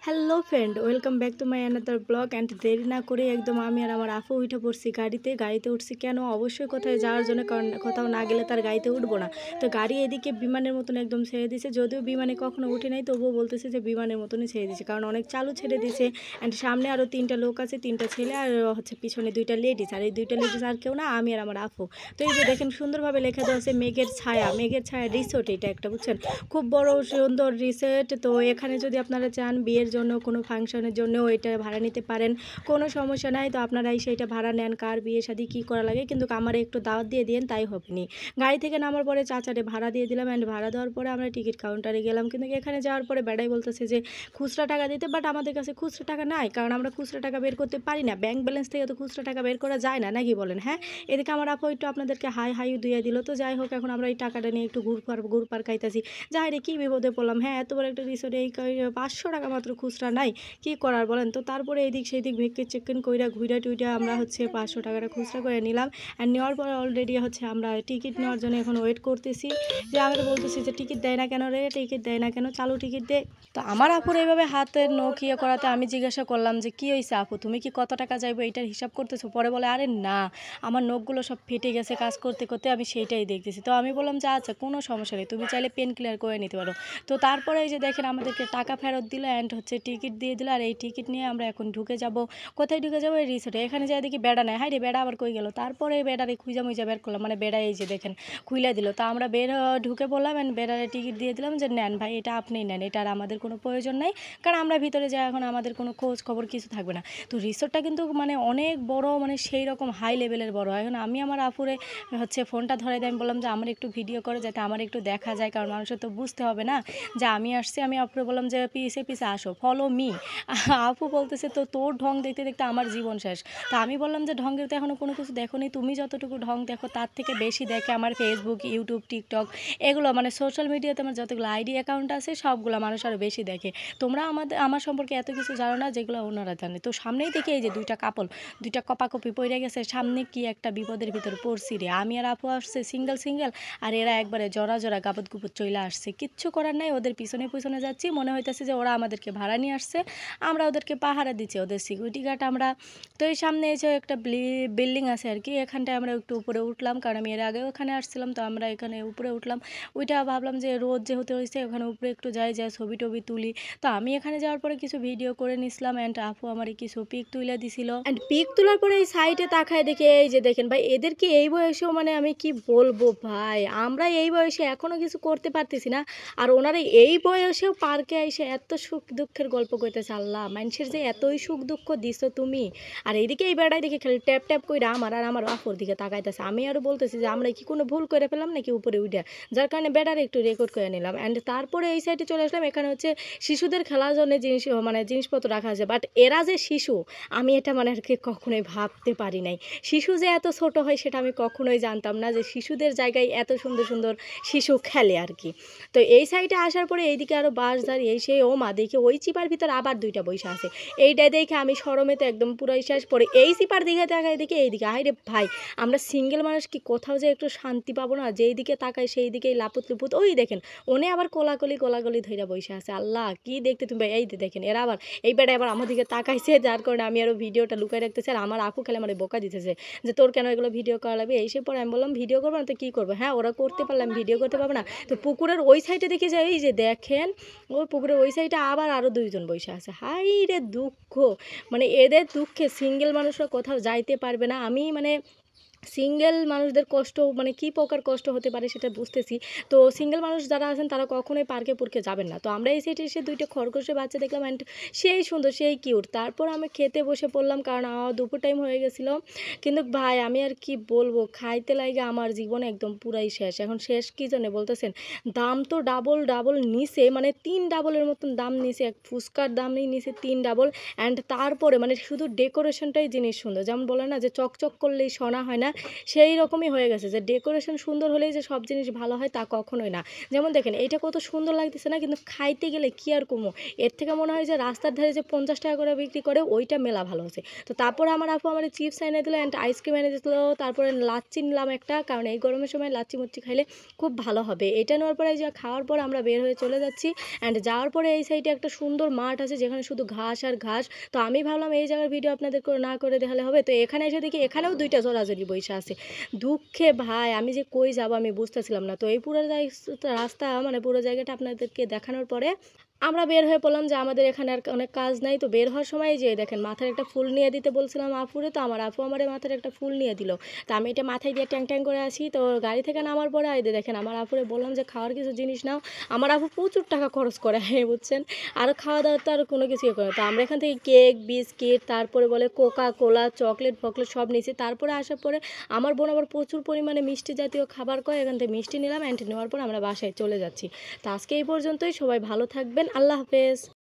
Hello friend, welcome back to my another blog. And দেরি না করে একদম আমি আর আমার আপু উঠে পড়ছি গাড়িতে উঠছি কেন? অবশ্যই কোথায় যাওয়ার জন্য, কারণ কোথাও না গেলে তার গাড়িতে উঠবো না। তো গাড়ি এদিকে বিমানের মতন একদম ছেড়ে দিছে, যদিও বিমানে কখনো উঠে নাই, তবুও বলতেছে যে বিমানের মতনই ছেড়ে দিছে, কারণ অনেক চালু ছেড়ে দিছে। অ্যান্ড সামনে আরও 3টা লোক আছে, 3টা ছেলে, আর হচ্ছে পিছনে 2টা লেডিস। আর এই 2টা লেডিস আর কেউ না, আমি আর আমার আপু। তো এই যে দেখেন সুন্দরভাবে লেখা দেওয়া আছে মেঘের ছায়া রিসোর্ট। এটা একটা, বুঝছেন, খুব বড় সুন্দর রিসোর্ট। তো এখানে যদি আপনারা চান বিয়ের জন্য, কোনো ফাংশনের জন্য এটা ভাড়া নিতে পারেন, কোনো সমস্যা নাই। তো আপনারাই সেইটা ভাড়া নেন, কার বিয়ে শাদী কী করা লাগে, কিন্তু আমার একটু দাওয়াত দিয়ে দিন, তাই হবে নি। গাড়ি থেকে নামার পরে চাচারে ভাড়া দিয়ে দিলাম। অ্যান্ড ভাড়া দেওয়ার পরে আমরা টিকিট কাউন্টারে গেলাম, কিন্তু এখানে যাওয়ার পরে বেড়াই বলতেছে যে খুচরা টাকা দিতে, বাট আমাদের কাছে খুচরা টাকা নাই, কারণ আমরা খুচরা টাকা বের করতে পারি না। ব্যাংক ব্যালেন্স থেকে তো খুচরা টাকা বের করা যায় না, নাকি বলেন? হ্যাঁ, এদিকে আমার আপু একটু আপনাদেরকে হাই দিয়ে দিল। তো যাই হোক, এখন আমরা এই টাকাটা নিয়ে একটু ঘুরপার খাইতেছি। যাই রে, কী বিপদে পড়লাম। হ্যাঁ, এত বড় একটা রিসোর্টে এই 500 টাকা মাত্র খুচরা নাই, কি করার বলেন? তো তারপরে এইদিক সেইদিক ভেক্কে চেকেন কইরা ঘুইরা টুইরা আমরা হচ্ছে 500 টাকাটা খুচরা করে নিলাম। অ্যান্ড নেওয়ার পরে অলরেডি হচ্ছে আমরা টিকিট নেওয়ার জন্য এখন ওয়েট করতেছি। যে আমরা বলতেছি যে টিকিট দেয় না কেন রে, টিকিট দেয় না কেন, চালু টিকিট দে। তো আমার আপুর এইভাবে হাতের নখ ইয়ে করাতে আমি জিজ্ঞাসা করলাম যে কী হয়েছে আপু, তুমি কি কত টাকা যাইবো এইটার হিসাব করতেছো? পরে বলে আরে না, আমার নখগুলো সব ফেটে গেছে কাজ করতে করতে, আমি সেইটাই দেখতেছি। তো আমি বললাম যে আচ্ছা, কোনো সমস্যা নেই, তুমি চাইলে পেন ক্লিয়ার করে নিতে পারো। তো তারপরে এই যে দেখেন আমাদেরকে টাকা ফেরত দিল, অ্যান্ড হচ্ছে টিকিট দিয়ে দিল। আর এই টিকিট নিয়ে আমরা এখন ঢুকে যাব। কোথায় ঢুকে যাবো? এই রিসোর্টে। এখানে যাই দেখি বেড়া নেয়। হাই রে, বেড়া আবার কই গেল? তারপরে বেড়ারে খুঁজা মুইজা বের করলাম, মানে বেড়া এই যে দেখেন খুইলা দিল। তো আমরা ঢুকে পড়লাম, অ্যান্ড বেড়ারে টিকিট দিয়ে দিলাম যে নেন ভাই, এটা আপনিই নেন, এটা আর আমাদের কোনো প্রয়োজন নেই, কারণ আমরা ভিতরে যাই, এখন আমাদের কোনো খোঁজ খবর কিছু থাকবে না। তো রিসোর্টটা কিন্তু মানে অনেক বড়, মানে সেই রকম হাই লেভেলের বড়। এখন আমি আমার আপুরে হচ্ছে ফোনটা ধরে দিয়ে আমি বললাম যে আমার একটু ভিডিও করে, যাতে আমার একটু দেখা যায়, কারণ মানুষের তো বুঝতে হবে না যে আমি আসছি। আমি আপুরে বললাম যে পিছে পিছে আসো, ফলো মি। আপু বলতেছে তো তোর ঢং দেখতে দেখতে আমার জীবন শেষ। তা আমি বললাম যে ঢঙ্গের তো এখনও কোনো কিছু দেখো নি, তুমি যতটুকু ঢং দেখো তার থেকে বেশি দেখে আমার ফেসবুক, ইউটিউব, টিকটক, এগুলো মানে সোশ্যাল মিডিয়াতে আমার যতগুলো আইডি অ্যাকাউন্ট আছে সবগুলো মানুষ আরও বেশি দেখে। তোমরা আমার সম্পর্কে এত কিছু জানো না যেগুলো ওনারা জানে। তো সামনেই দেখি এই যে 2টা কাপল, 2টা কপাকপি পড়ে গেছে, সামনে কি একটা বিপদের ভিতর পড়ছি রে। আমি আর আপু আসছে সিঙ্গেল, আর এরা একবারে জরা গাবত গুপত চলে আসছে। কিচ্ছু করার নাই, ওদের পিছনে যাচ্ছি। মনে হইতেছে যে ওরা আমাদেরকে ভাড়া নিয়ে আসছে, আমরা ওদেরকে পাহারা দিচ্ছি, ওদের সিকিউরিটি গার্ড আমরা। তো এই সামনে এসে একটা বিল্ডিং আছে আর কি, এখানটায় আমরা একটু উপরে উঠলাম, কারণ আমি এর আগেও এখানে আসছিলাম। তো আমরা এখানে উপরে উঠলাম, ওইটা ভাবলাম যে রোদ যেহেতু হয়েছে ওখানে উপরে একটু যাই ছবি টবি তুলি। তো আমি এখানে যাওয়ার পরে কিছু ভিডিও করে নিছিলাম, অ্যান্ড আপু আমার কিছু পিক তুলে দিছিল। অ্যান্ড পিক তোলার পরে এই সাইডে তাকায় দেখে এই যে দেখেন ভাই, এদেরকে এই বয়সেও, মানে আমি কি বলবো ভাই, আমরা এই বয়সে এখনও কিছু করতে পারতেছি না, আর ওনারা এই বয়সেও পার্কে এসে এত সুখ দুঃখের গল্প করতেছে। আল্লাহ, মানুষের যে এতই সুখ দুঃখ দিছো তুমি। আর এইদিকে এই বেড়াই দেখে খালি ট্যাপ করে আমার আপুর দিকে তাকাইতেছে। আমি আরও বলতেছি যে আমরা কি কোনো ভুল করে ফেলাম নাকি উপরে উঠে, যার কারণে বেড়ারে একটু রেকর্ড করে নিলাম। অ্যান্ড তারপরে এই সাইডে চলে আসলাম, এখানে হচ্ছে শিশুদের খেলার জন্য জিনিসপত্র রাখা আছে। বাট এরা যে শিশু, আমি এটা মানে আর কি কখনোই ভাবতে পারি নাই। শিশু যে এত ছোট হয় সেটা আমি কখনোই জানতাম না, যে শিশুদের জায়গায় এত সুন্দর সুন্দর শিশু খেলে আর কি। তো এই সাইডে আসার পরে এইদিকে আরও বাস দাঁড়িয়ে সেই ও মা দেখে ওই চিপার ভিতর আবার 2টা বৈশা আছে। এইটা দেখে আমি শরমে তো একদম পুরো শেষ। পরে এই চিপার দিকে তাকাই দেখে এইদিকে, হাই রে ভাই, আমরা সিঙ্গেল মানুষ কি কোথাও যে একটু শান্তি পাবো না? যেই দিকে তাকাই সেই দিকেই লাপুত লুপুত। ওই দেখেন ওনে আবার কোলাকলি ধইরা বসে আছে। আল্লাহ, কি দেখতে তুমি! এই দেখেন এরা আবার, এই বেটা আবার আমার দিকে তাকাইছে, যার কারণে আমি আরও ভিডিওটা লুকাই রাখতেছি। আর আমার আপু খেলে আমার বোকা দিতেছে যে তোর কেন এগুলো ভিডিও করা লাগবে। এসে পরে আমি বললাম ভিডিও করবো না তো কী করবো? হ্যাঁ, ওরা করতে পারলে আমি ভিডিও করতে পারবো না? তো পুকুরের ওই সাইডে দেখে যাই, এই যে দেখেন ওই পুকুরের ওই সাইডে আবার আরও 2জন বসে আছে। হাই রে দুঃখ, মানে এদের দুঃখে সিঙ্গেল মানুষরা কোথাও যাইতে পারবে না। আমি মানে সিঙ্গেল মানুষদের কষ্ট, মানে কী প্রকার কষ্ট হতে পারে সেটা বুঝতেছি। তো সিঙ্গেল মানুষ যারা আছেন তারা কখনোই পার্কে পুরকে যাবেন না। তো আমরা এই সাইডে এসে 2টা খরগোশের বাচ্চা দেখলাম, অ্যান্ড সেই সুন্দর, সেই কিউট। তারপর আমি খেতে বসে পড়লাম, কারণ দুপুর টাইম হয়ে গেছিলো। কিন্তু ভাই আমি আর কি বলবো, খাইতে লাগে আমার জীবনে একদম পুরাই শেষ। এখন শেষ কী জন্য বলতেছেন? দাম তো ডাবল নিছে, মানে 3 ডাবলের মতন দাম নিছে। এক ফুচকার দামই নিছে 3 ডাবল। অ্যান্ড তারপরে মানে শুধু ডেকোরেশনটাই জিনিস সুন্দর, যেমন বলে না যে চকচক করলেই সোনা হয় না, সেই রকমই হয়ে গেছে যে ডেকোরেশন সুন্দর হলেই যে সব জিনিস ভালো হয় তা কখনোই না। যেমন দেখেন এইটা কত সুন্দর লাগতেছে না, কিন্তু খাইতে গেলে কি আর কমো, এর থেকে মনে হয় যে রাস্তার ধারে যে 50 টাকা করে বিক্রি করে ওইটা মেলা ভালো আছে। তো তারপরে আমার আপু আমার চিপস এনে দিল অ্যান্ড আইসক্রিম এনে দিল, তারপরে লাচ্ছি নিলাম একটা, কারণ এই গরমের সময় লাচ্ছি মুচ্ছি খাইলে খুব ভালো হবে। এটা নেওয়ার পরে যে খাওয়ার পর আমরা বের হয়ে চলে যাচ্ছি অ্যান্ড যাওয়ার পরে এই সাইডে একটা সুন্দর মাঠ আছে যেখানে শুধু ঘাস আর ঘাস। তো আমি ভাবলাম এই জায়গার ভিডিও আপনাদের না করে দেখালে হবে, তো এখানে এসে দেখি এখানেও দুইটা জোড়াজোড়ি বইসা আছে। দুঃখে ভাই আমি যে কই যাব আমি বুঝতেছিলাম না। তো এই পুরো রাস্তা মানে পুরো জায়গাটা আপনাদেরকে দেখানোর পরে আমরা বের হয়ে পড়লাম যে আমাদের এখানে আর অনেক কাজ নাই। তো বের হওয়ার সময় যে দেখেন মাথার একটা ফুল নিয়ে দিতে বলছিলাম আপুরে, তো আমার আপু আমার মাথার একটা ফুল নিয়ে দিল। তো আমি এটা মাথায় দিয়ে ট্যাং ট্যাং করে আসি। তো গাড়ি থেকে নামার পরে এই দেখেন আমার আপুরে বললাম যে খাওয়ার কিছু জিনিস নাও। আমার আপু প্রচুর টাকা খরচ করে হ্যাঁ বুঝছেন, আর খাওয়া দাওয়ার তো আর কোনো কিছুই করে। তো আমরা এখান থেকে কেক বিস্কিট তারপরে বলে কোকা কোলা চকলেট ফকলেট সব নিয়েছি। তারপরে আসার পরে আমার বোন আবার প্রচুর পরিমাণে মিষ্টি জাতীয় খাবার করে, এখান থেকে মিষ্টি নিলাম অ্যান্ড নেওয়ার পর আমরা বাসায় চলে যাচ্ছি। তো আজকে এই পর্যন্তই, সবাই ভালো থাকবেন, আল্লাহ হাফেজ।